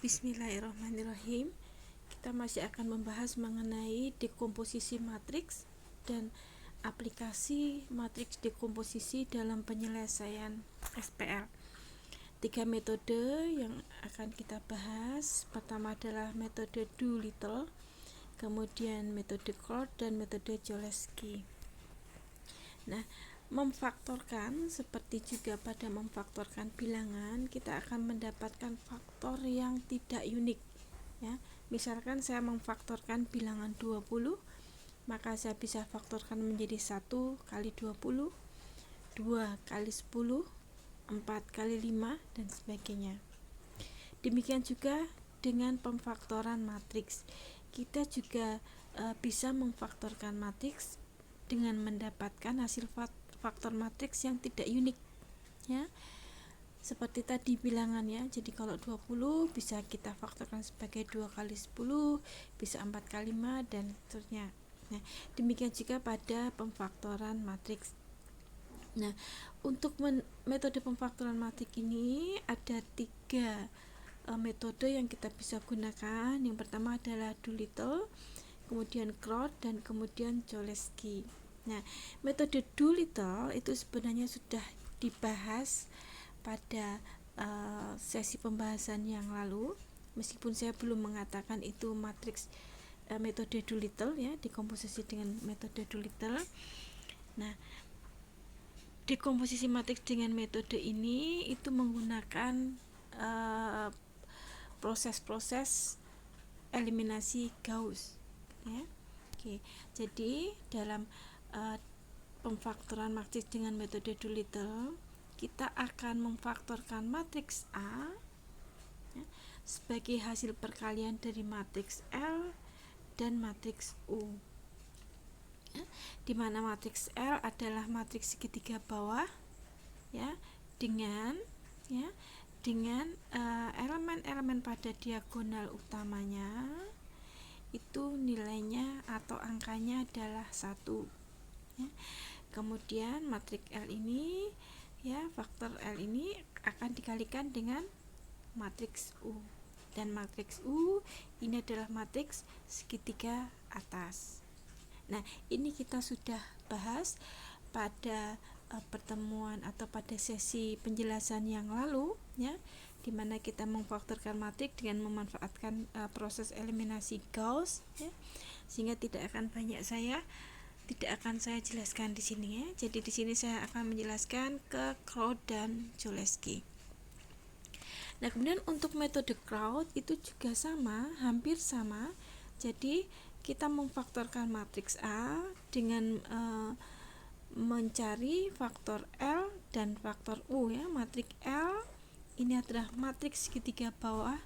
Bismillahirrahmanirrahim. Kita masih akan membahas mengenai dekomposisi matriks dan aplikasi matriks dekomposisi dalam penyelesaian SPL. 3 metode yang akan kita bahas. Pertama adalah metode Doolittle, kemudian metode Claude, dan metode Cholesky. Nah, memfaktorkan seperti juga pada memfaktorkan bilangan, kita akan mendapatkan faktor yang tidak unik ya. Misalkan saya memfaktorkan bilangan 20, maka saya bisa faktorkan menjadi 1 kali 20, 2 kali 10, 4 kali 5, dan sebagainya. Demikian juga dengan pemfaktoran matriks. Kita juga bisa memfaktorkan matriks dengan mendapatkan hasil faktor matriks yang tidak unik ya, seperti tadi bilangan ya. Jadi kalau 20 bisa kita faktorkan sebagai 2 kali 10, bisa 4 kali 5, dan seterusnya. Nah, demikian juga pada pemfaktoran matriks. Nah, untuk metode pemfaktoran matriks ini ada 3 metode yang kita bisa gunakan. Yang pertama adalah Doolittle, kemudian Claude, dan kemudian Cholesky. Nah, metode Doolittle itu sebenarnya sudah dibahas pada sesi pembahasan yang lalu, meskipun saya belum mengatakan itu matriks metode Doolittle ya, dekomposisi dengan metode Doolittle. Nah, dekomposisi matriks dengan metode ini itu menggunakan proses-proses eliminasi Gauss ya. Oke, jadi dalam pemfaktoran matriks dengan metode Doolittle, kita akan memfaktorkan matriks A ya, sebagai hasil perkalian dari matriks L dan matriks U ya, di mana matriks L adalah matriks segitiga bawah ya, dengan elemen-elemen pada diagonal utamanya itu nilainya atau angkanya adalah 1 ya. Kemudian matriks L ini ya, faktor L ini akan dikalikan dengan matriks U, dan matriks U ini adalah matriks segitiga atas. Nah, ini kita sudah bahas pada pertemuan atau pada sesi penjelasan yang lalu ya, di mana kita memfaktorkan matriks dengan memanfaatkan proses eliminasi Gauss ya, sehingga tidak akan saya jelaskan di sini ya. Jadi di sini saya akan menjelaskan ke Claude dan Cholesky. Nah, kemudian untuk metode Claude itu juga sama, hampir sama. Jadi kita memfaktorkan matriks A dengan mencari faktor L dan faktor U ya. Matriks L ini adalah matriks segitiga bawah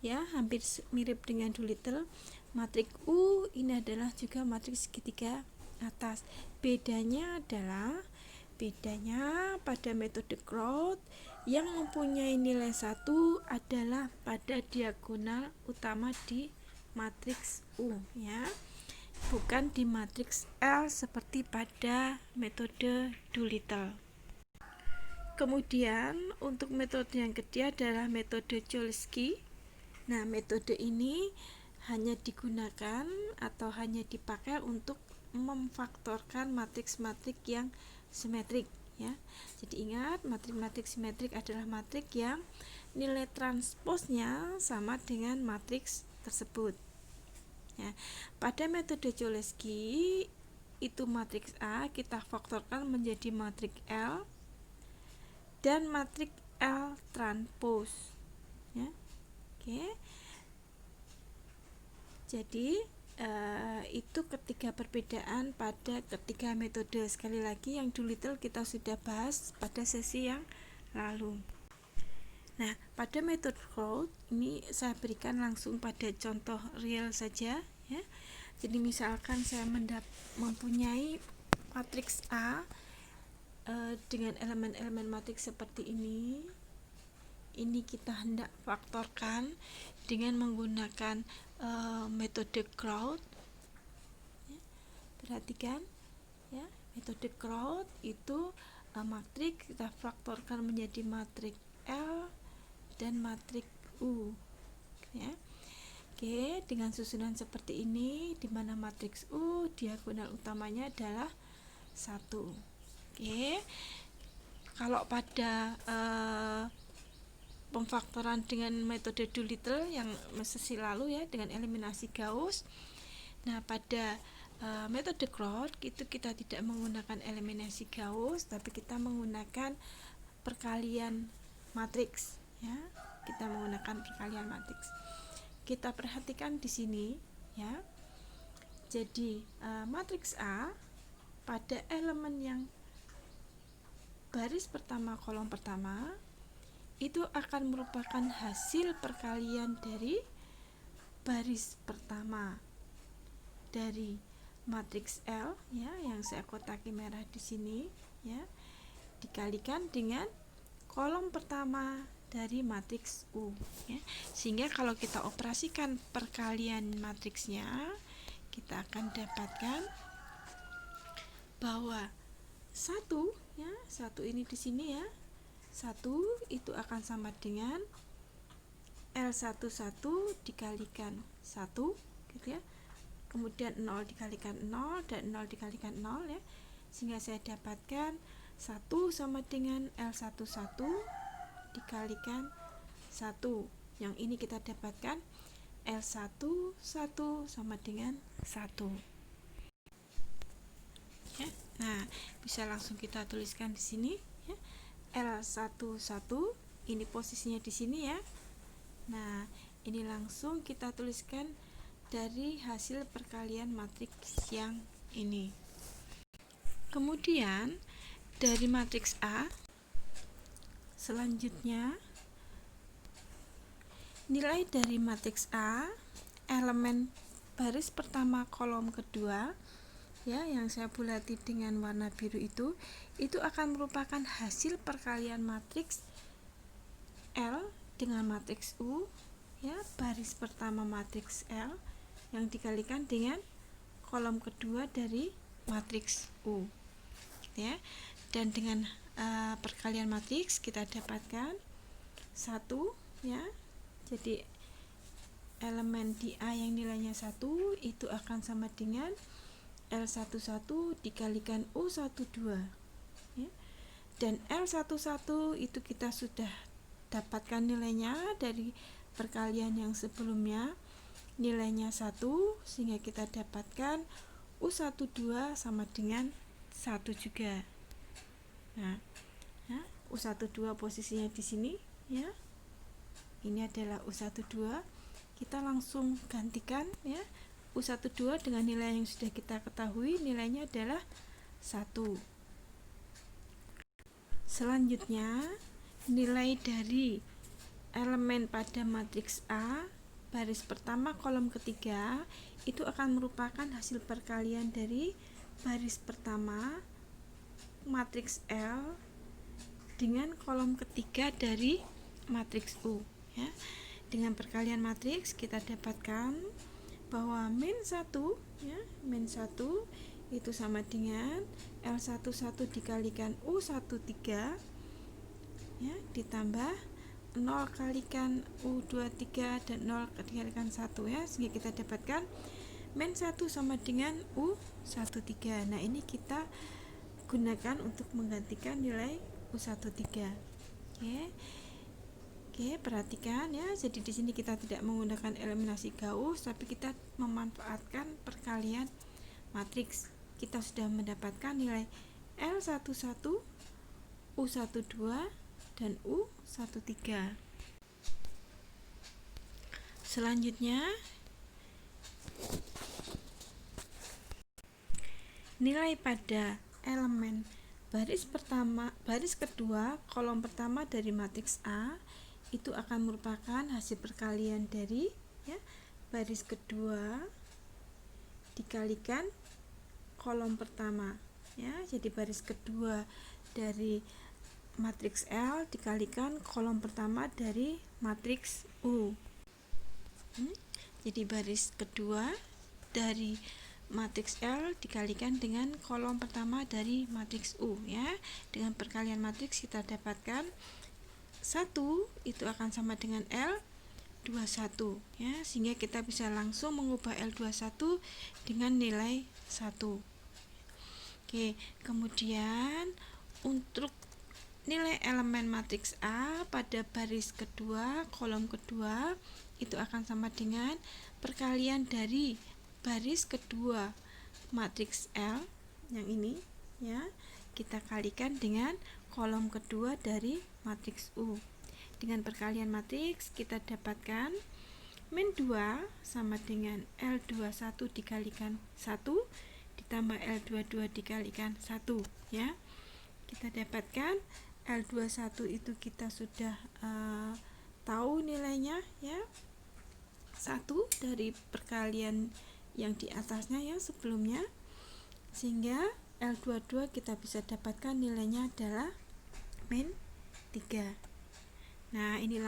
ya, hampir mirip dengan Doolittle. Matriks U ini adalah juga matriks segitiga atas. Bedanya pada metode Claude yang mempunyai nilai 1 adalah pada diagonal utama di matriks U ya, bukan di matriks L seperti pada metode Doolittle. Kemudian untuk metode yang kedua adalah metode Cholesky. Nah, metode ini hanya digunakan atau hanya dipakai untuk memfaktorkan matriks-matriks yang simetrik ya. Jadi ingat, matriks-matriks simetrik adalah matriks yang nilai transposnya sama dengan matriks tersebut ya. Pada metode Cholesky itu matriks A kita faktorkan menjadi matriks L dan matriks L transpose ya. Oke. Jadi itu ketiga perbedaan pada ketiga metode. Sekali lagi, yang Doolittle kita sudah bahas pada sesi yang lalu. Nah, pada metode Claude ini saya berikan langsung pada contoh real saja ya. Jadi misalkan saya mempunyai matriks A dengan elemen-elemen matriks seperti ini kita hendak faktorkan dengan menggunakan metode Claude ya. Perhatikan ya, metode Claude itu matriks kita faktorkan menjadi matriks L dan matriks U ya. Oke, dengan susunan seperti ini di mana matriks U diagonal utamanya adalah 1. Oke. Kalau pada pemfaktoran dengan metode Doolittle yang sesi lalu ya, dengan eliminasi Gauss. Nah, pada metode Claude itu kita tidak menggunakan eliminasi Gauss, tapi kita menggunakan perkalian matriks ya. Kita menggunakan perkalian matriks. Kita perhatikan di sini ya. Jadi matriks A pada elemen yang baris pertama kolom pertama itu akan merupakan hasil perkalian dari baris pertama dari matriks L ya, yang saya kotaki merah di sini ya, dikalikan dengan kolom pertama dari matriks U ya. Sehingga kalau kita operasikan perkalian matriksnya, kita akan dapatkan bahwa 1 ya, 1 ini di sini ya. 1 itu akan sama dengan L11 dikalikan 1 gitu ya. Kemudian 0 dikalikan 0 dan 0 dikalikan 0 ya. Sehingga saya dapatkan 1 sama dengan L11 dikalikan 1. Yang ini kita dapatkan L11 sama dengan 1. Ya. Nah, bisa langsung kita tuliskan di sini ya. L11 ini posisinya di sini ya. Nah, ini langsung kita tuliskan dari hasil perkalian matriks yang ini. Kemudian dari matriks A, selanjutnya nilai dari matriks A elemen baris pertama kolom kedua ya, yang saya bulati dengan warna biru itu akan merupakan hasil perkalian matriks L dengan matriks U ya, baris pertama matriks L yang dikalikan dengan kolom kedua dari matriks U ya. Dan dengan perkalian matriks kita dapatkan 1 ya. Jadi elemen di A yang nilainya 1 itu akan sama dengan L11 dikalikan U12 ya. Dan L11 itu kita sudah dapatkan nilainya dari perkalian yang sebelumnya, nilainya 1, sehingga kita dapatkan U12 sama dengan 1 juga. Nah, ya, U12 posisinya di sini ya. Ini adalah U12. Kita langsung gantikan ya. U12 dengan nilai yang sudah kita ketahui, nilainya adalah 1. Selanjutnya, nilai dari elemen pada matriks A baris pertama kolom ketiga itu akan merupakan hasil perkalian dari baris pertama matriks L dengan kolom ketiga dari matriks U ya. Dengan perkalian matriks kita dapatkan bahwa min 1 ya, min 1 itu sama dengan L11 dikalikan U13 ya, ditambah 0 kalikan U23 dan 0 dikalikan 1 ya, sehingga kita dapatkan min 1 sama dengan U13. Nah, ini kita gunakan untuk menggantikan nilai U13. Oke, perhatikan ya. Jadi di sini kita tidak menggunakan eliminasi Gauss, tapi kita memanfaatkan perkalian matriks. Kita sudah mendapatkan nilai L11, U12 dan U13. Selanjutnya nilai pada elemen baris kedua kolom pertama dari matriks A itu akan merupakan hasil perkalian dari ya, baris kedua dikalikan kolom pertama ya. Jadi baris kedua dari matriks L dikalikan kolom pertama dari matriks U. Jadi baris kedua dari matriks L dikalikan dengan kolom pertama dari matriks U ya. Dengan perkalian matriks kita dapatkan 1 itu akan sama dengan L, L21 ya, sehingga kita bisa langsung mengubah L21 dengan nilai 1. Oke, kemudian untuk nilai elemen matriks A pada baris kedua, kolom kedua itu akan sama dengan perkalian dari baris kedua matriks L yang ini ya, kita kalikan dengan kolom kedua dari matriks U. Dengan perkalian matriks kita dapatkan min 2 sama dengan L21 dikalikan 1 ditambah L22 dikalikan 1 ya. Kita dapatkan L21 itu kita sudah tahu nilainya ya, 1 dari perkalian yang di atasnya ya sebelumnya, sehingga L22 kita bisa dapatkan nilainya adalah min 3. Nah, inilah